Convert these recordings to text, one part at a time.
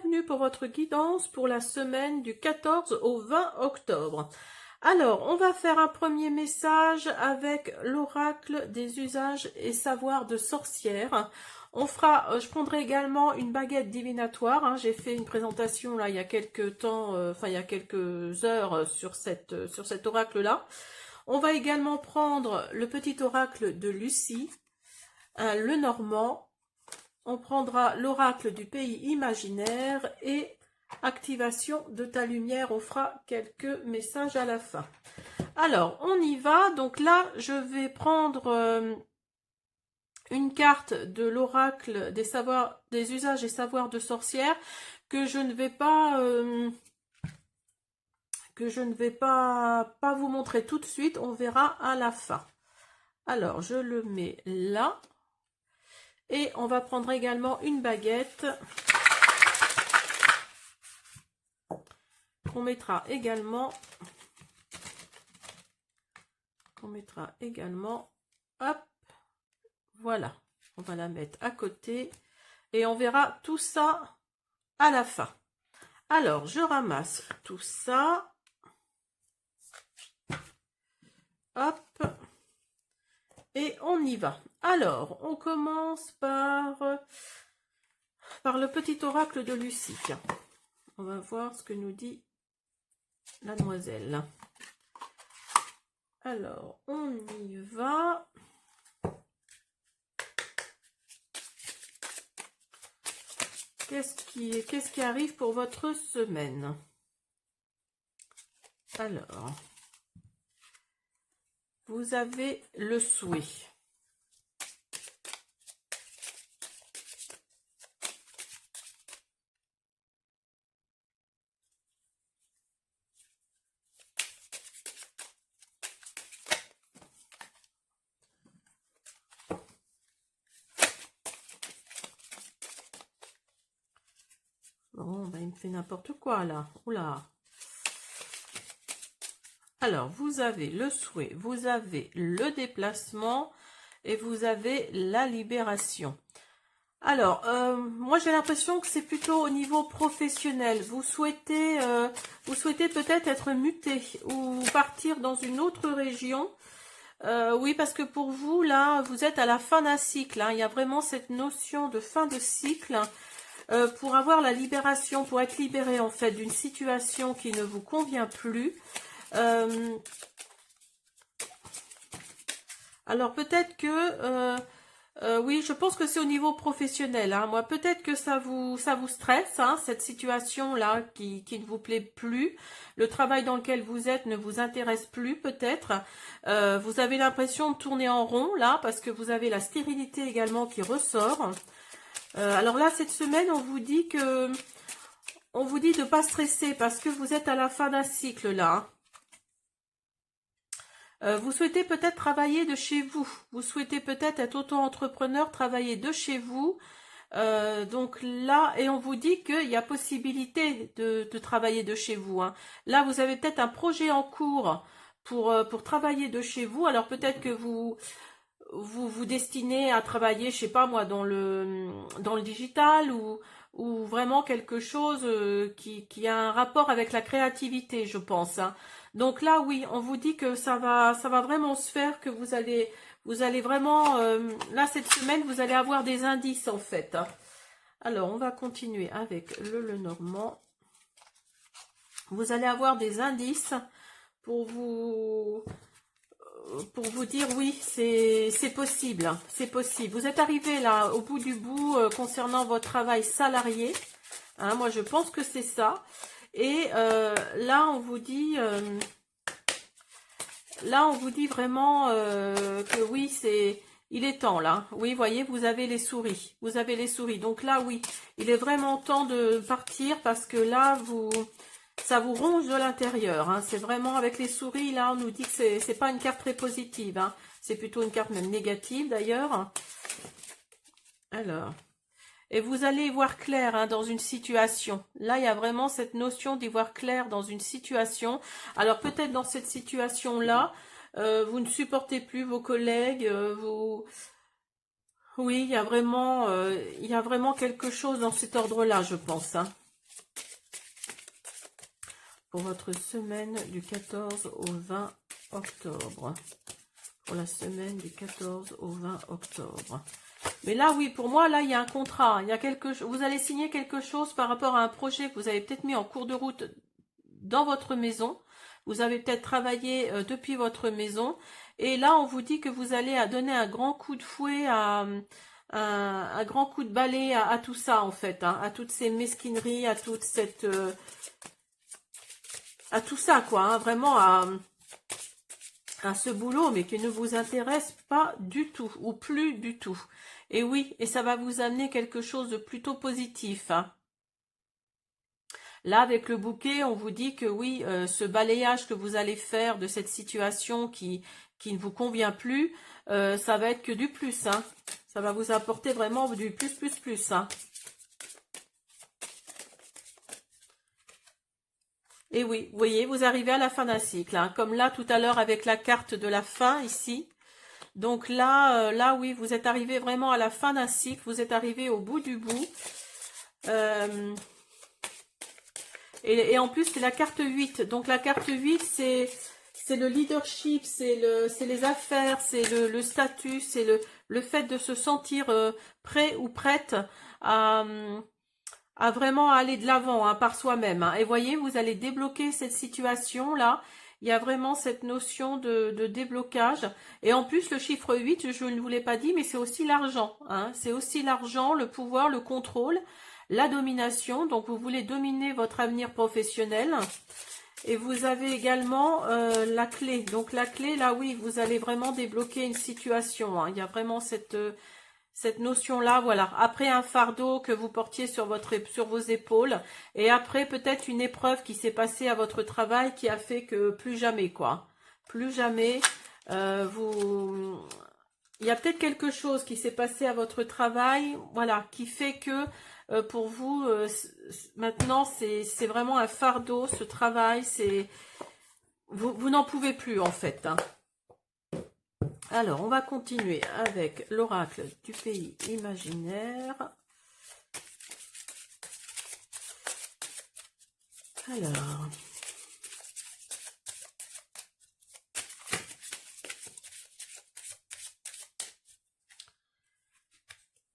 bienvenue pour votre guidance pour la semaine du 14 au 20 octobre. Alors, on va faire un premier message avec l'oracle des usages et savoirs de sorcière. On fera, je prendrai également une baguette divinatoire. Hein. J'ai fait une présentation là il y a quelques temps, il y a quelques heures sur cet oracle-là. On va également prendre le petit oracle de Lucie, le Normand. On prendra l'oracle du pays imaginaire et activation de ta lumière. On fera quelques messages à la fin. Alors, on y va. Donc là, je vais prendre une carte de l'oracle des usages et savoirs de sorcière que je ne vais pas vous montrer tout de suite. On verra à la fin. Alors, je le mets là. Et on va prendre également une baguette qu'on mettra également, hop, voilà, on va la mettre à côté et on verra tout ça à la fin. Alors, je ramasse tout ça, hop, et on y va. Alors, on commence par le petit oracle de Lucie. On va voir ce que nous dit la demoiselle. Alors, on y va. Qu'est-ce qui arrive pour votre semaine? Alors, vous avez le souhait. Bon, ben, il me fait n'importe quoi là. Oula. Alors, vous avez le souhait, vous avez le déplacement et vous avez la libération. Alors, moi j'ai l'impression que c'est plutôt au niveau professionnel. Vous souhaitez peut-être être muté ou partir dans une autre région. Oui, parce que pour vous, là, vous êtes à la fin d'un cycle. Hein. Il y a vraiment cette notion de fin de cycle. Pour avoir la libération, pour être libéré en fait d'une situation qui ne vous convient plus. Alors peut-être que oui, je pense que c'est au niveau professionnel. Hein. Moi, peut-être que ça vous stresse, hein, cette situation-là qui ne vous plaît plus. Le travail dans lequel vous êtes ne vous intéresse plus, peut-être. Vous avez l'impression de tourner en rond, là, parce que vous avez la stérilité également qui ressort. Alors là, cette semaine, on vous dit de ne pas stresser parce que vous êtes à la fin d'un cycle là. Vous souhaitez peut-être travailler de chez vous. Vous souhaitez peut-être être auto-entrepreneur, travailler de chez vous. Donc là, et on vous dit qu'il y a possibilité de travailler de chez vous. Hein. Là, vous avez peut-être un projet en cours pour travailler de chez vous. Alors peut-être que vous destinez à travailler, je sais pas moi, dans le digital ou vraiment quelque chose qui a un rapport avec la créativité, je pense. Hein. Donc là, oui, on vous dit que ça va vraiment se faire, que vous allez vraiment, là, cette semaine, vous allez avoir des indices, en fait. Hein. Alors, on va continuer avec le Normand. Vous allez avoir des indices pour vous dire oui, c'est possible, c'est possible. Vous êtes arrivé là au bout du bout concernant votre travail salarié. Hein, moi, je pense que c'est ça. Et là, on vous dit vraiment que oui, il est temps là. Oui, voyez, vous avez les souris. Vous avez les souris. Donc là, oui, il est vraiment temps de partir parce que là, ça vous ronge de l'intérieur. Hein. C'est vraiment avec les souris, là, on nous dit que c'est pas une carte très positive. Hein. C'est plutôt une carte même négative, d'ailleurs. Alors, et vous allez y voir clair hein, dans une situation. Là, il y a vraiment cette notion d'y voir clair dans une situation. Alors, peut-être dans cette situation-là, vous ne supportez plus vos collègues, Oui, il y a vraiment quelque chose dans cet ordre-là, je pense. Hein. pour votre semaine du 14 au 20 octobre. Pour la semaine du 14 au 20 octobre. Mais là, oui, pour moi, là, il y a un contrat. Il y a vous allez signer quelque chose par rapport à un projet que vous avez peut-être mis en cours de route dans votre maison. Vous avez peut-être travaillé depuis votre maison. Et là, on vous dit que vous allez donner un grand coup de fouet un grand coup de balai à tout ça, en fait, hein, à toutes ces mesquineries, à toute cette... à tout ça, quoi, hein, vraiment à ce boulot, mais qui ne vous intéresse pas du tout, ou plus du tout. Et oui, et ça va vous amener quelque chose de plutôt positif, hein. Là, avec le bouquet, on vous dit que oui, ce balayage que vous allez faire de cette situation qui ne vous convient plus, ça va être que du plus, hein. Ça va vous apporter vraiment du plus, hein. Et oui, vous voyez, vous arrivez à la fin d'un cycle, hein, comme là, tout à l'heure, avec la carte de la fin, ici. Donc là, là, oui, vous êtes arrivé vraiment à la fin d'un cycle, vous êtes arrivé au bout du bout. Et en plus, c'est la carte 8. Donc la carte 8, c'est le leadership, c'est les affaires, c'est le statut, c'est le fait de se sentir prêt ou prête à, à vraiment aller de l'avant, hein, par soi-même, hein. Et voyez, vous allez débloquer cette situation-là. Il y a vraiment cette notion de déblocage. Et en plus, le chiffre 8, je ne vous l'ai pas dit, mais c'est aussi l'argent, hein. C'est aussi l'argent, le pouvoir, le contrôle, la domination. Donc, vous voulez dominer votre avenir professionnel. Et vous avez également la clé. Donc, la clé, là, oui, vous allez vraiment débloquer une situation, hein. Il y a vraiment cette notion-là, voilà. Après un fardeau que vous portiez sur vos épaules, et après peut-être une épreuve qui s'est passée à votre travail qui a fait que plus jamais, quoi. Plus jamais, il y a peut-être quelque chose qui s'est passé à votre travail, voilà, qui fait que pour vous, maintenant, c'est vraiment un fardeau, ce travail, vous n'en pouvez plus, en fait, hein. Alors, on va continuer avec l'oracle du pays imaginaire.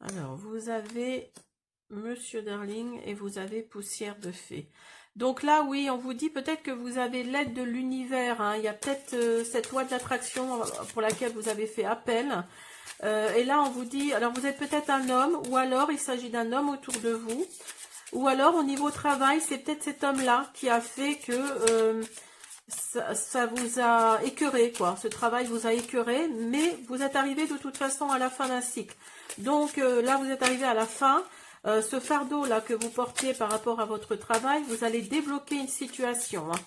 Alors, vous avez Monsieur Darling et vous avez Poussière de Fée. Donc là, oui, on vous dit peut-être que vous avez l'aide de l'univers, hein. Il y a peut-être cette loi de l'attraction pour laquelle vous avez fait appel. Et là, on vous dit, alors vous êtes peut-être un homme, ou alors il s'agit d'un homme autour de vous, ou alors au niveau travail, c'est peut-être cet homme-là qui a fait que ça vous a écœuré, quoi. Ce travail vous a écœuré, mais vous êtes arrivé de toute façon à la fin d'un cycle. Donc là, vous êtes arrivé à la fin. Ce fardeau-là que vous portiez par rapport à votre travail, vous allez débloquer une situation, hein.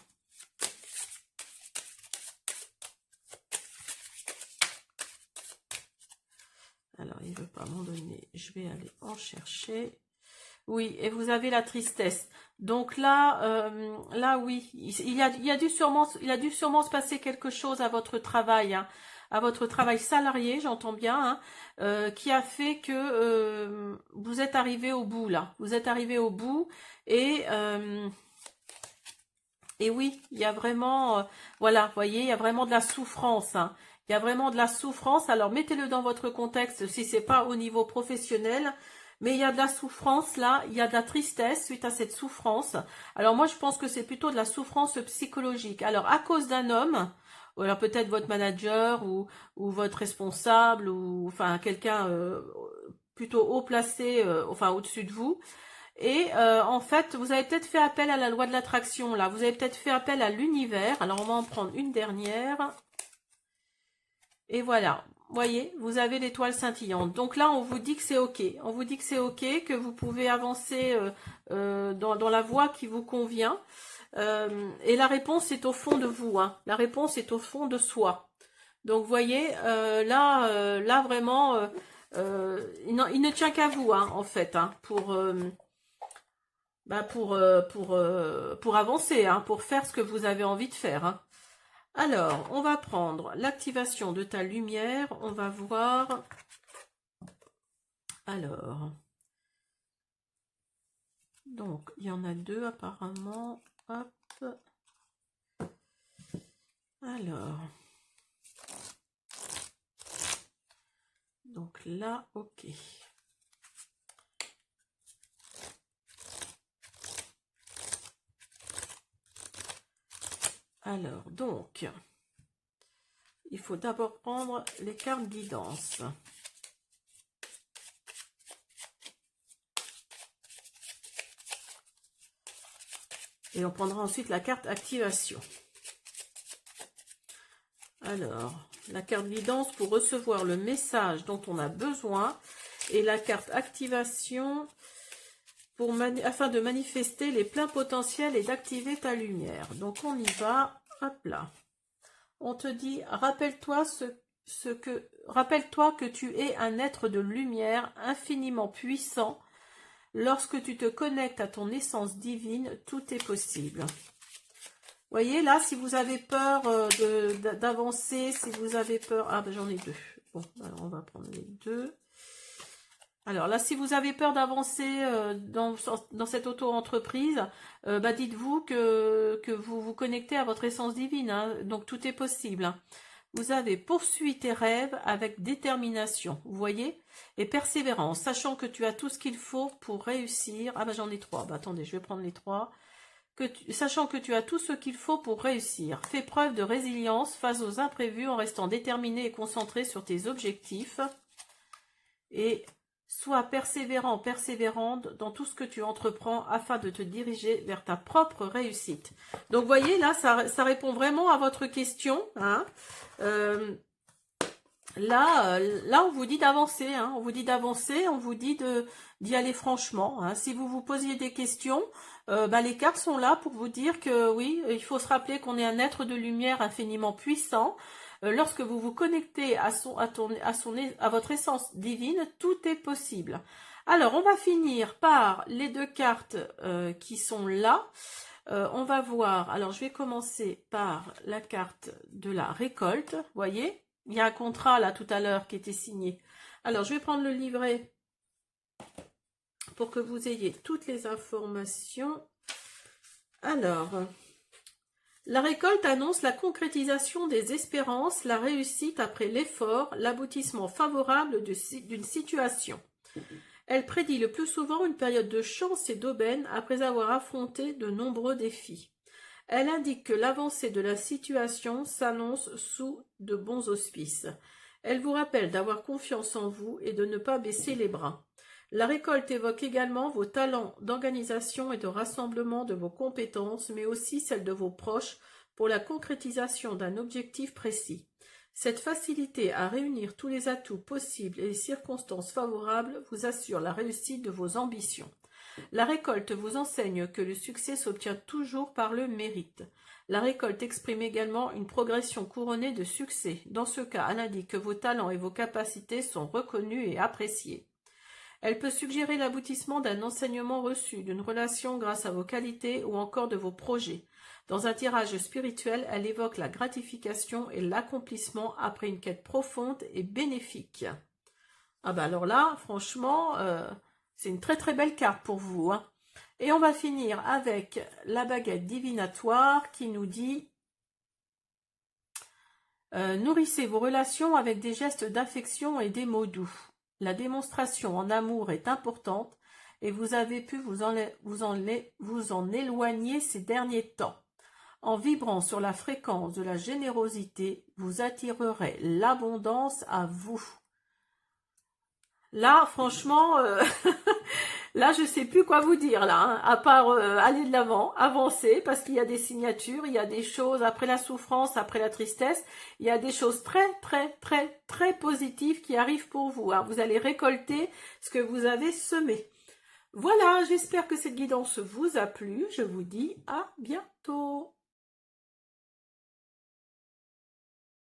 Alors, il ne veut pas m'en donner. Je vais aller en chercher. Oui, et vous avez la tristesse. Donc là, là oui, il a dû sûrement se passer quelque chose à votre travail, hein, à votre travail salarié, j'entends bien, hein, qui a fait que vous êtes arrivé au bout là. Vous êtes arrivé au bout et oui, il y a vraiment, voilà, vous voyez, il y a vraiment de la souffrance, hein. Il y a vraiment de la souffrance. Alors mettez-le dans votre contexte si c'est pas au niveau professionnel. Mais il y a de la souffrance là, il y a de la tristesse suite à cette souffrance. Alors moi je pense que c'est plutôt de la souffrance psychologique. Alors à cause d'un homme, ou alors peut-être votre manager ou votre responsable ou enfin quelqu'un plutôt haut placé, enfin au-dessus de vous. Et en fait, vous avez peut-être fait appel à la loi de l'attraction là. Vous avez peut-être fait appel à l'univers. Alors on va en prendre une dernière. Et voilà, voyez, vous avez l'étoile scintillante. Donc là, on vous dit que c'est OK. On vous dit que c'est OK, que vous pouvez avancer dans la voie qui vous convient. Et la réponse est au fond de vous, hein. La réponse est au fond de soi. Donc, vous voyez, là vraiment, il ne tient qu'à vous, hein, en fait, hein, pour avancer, hein, pour faire ce que vous avez envie de faire, hein. Alors, on va prendre l'activation de ta lumière. On va voir. Alors. Donc, il y en a deux apparemment. Hop. Alors, donc là, ok. Alors, donc, il faut d'abord prendre les cartes guidance. Et on prendra ensuite la carte activation. Alors, la carte guidance pour recevoir le message dont on a besoin. Et la carte activation afin de manifester les pleins potentiels et d'activer ta lumière. Donc on y va, hop là. On te dit, rappelle-toi rappelle-toi que tu es un être de lumière infiniment puissant. Lorsque tu te connectes à ton essence divine, tout est possible. Vous voyez, là, si vous avez peur d'avancer, si vous avez peur... Ah, ben j'en ai deux. Bon, alors on va prendre les deux. Alors là, si vous avez peur d'avancer dans cette auto-entreprise, bah dites-vous que vous vous connectez à votre essence divine, hein, donc tout est possible. Hein. Vous avez poursuivi tes rêves avec détermination, vous voyez, et persévérance, sachant que tu as tout ce qu'il faut pour réussir. Ah bah j'en ai trois, bah attendez, je vais prendre les trois. Sachant que tu as tout ce qu'il faut pour réussir. Fais preuve de résilience face aux imprévus en restant déterminé et concentré sur tes objectifs. Et sois persévérant, persévérante dans tout ce que tu entreprends afin de te diriger vers ta propre réussite. Donc, vous voyez, là, ça répond vraiment à votre question. Hein. Là, on vous dit d'avancer. Hein. On vous dit d'avancer, on vous dit d'y aller franchement. Hein. Si vous vous posiez des questions, les cartes sont là pour vous dire que oui, il faut se rappeler qu'on est un être de lumière infiniment puissant. Lorsque vous vous connectez à votre essence divine, tout est possible. Alors, on va finir par les deux cartes qui sont là. On va voir, alors je vais commencer par la carte de la récolte. Vous voyez, il y a un contrat là tout à l'heure qui était signé. Alors, je vais prendre le livret pour que vous ayez toutes les informations. Alors... La récolte annonce la concrétisation des espérances, la réussite après l'effort, l'aboutissement favorable d'une situation. Elle prédit le plus souvent une période de chance et d'aubaine après avoir affronté de nombreux défis. Elle indique que l'avancée de la situation s'annonce sous de bons auspices. Elle vous rappelle d'avoir confiance en vous et de ne pas baisser les bras. La récolte évoque également vos talents d'organisation et de rassemblement de vos compétences, mais aussi celles de vos proches pour la concrétisation d'un objectif précis. Cette facilité à réunir tous les atouts possibles et les circonstances favorables vous assure la réussite de vos ambitions. La récolte vous enseigne que le succès s'obtient toujours par le mérite. La récolte exprime également une progression couronnée de succès. Dans ce cas, elle indique que vos talents et vos capacités sont reconnus et appréciés. Elle peut suggérer l'aboutissement d'un enseignement reçu, d'une relation grâce à vos qualités ou encore de vos projets. Dans un tirage spirituel, elle évoque la gratification et l'accomplissement après une quête profonde et bénéfique. Ah bah alors là, franchement, c'est une très très belle carte pour vous. Hein. Et on va finir avec la baguette divinatoire qui nous dit nourrissez vos relations avec des gestes d'affection et des mots doux. La démonstration en amour est importante et vous avez pu vous en éloigner ces derniers temps. En vibrant sur la fréquence de la générosité, vous attirerez l'abondance à vous. Là, franchement, là, je ne sais plus quoi vous dire, là, hein, à part aller de l'avant, avancer, parce qu'il y a des signatures, il y a des choses, après la souffrance, après la tristesse, il y a des choses très, très, très, très positives qui arrivent pour vous. Hein. Vous allez récolter ce que vous avez semé. Voilà, j'espère que cette guidance vous a plu. Je vous dis à bientôt.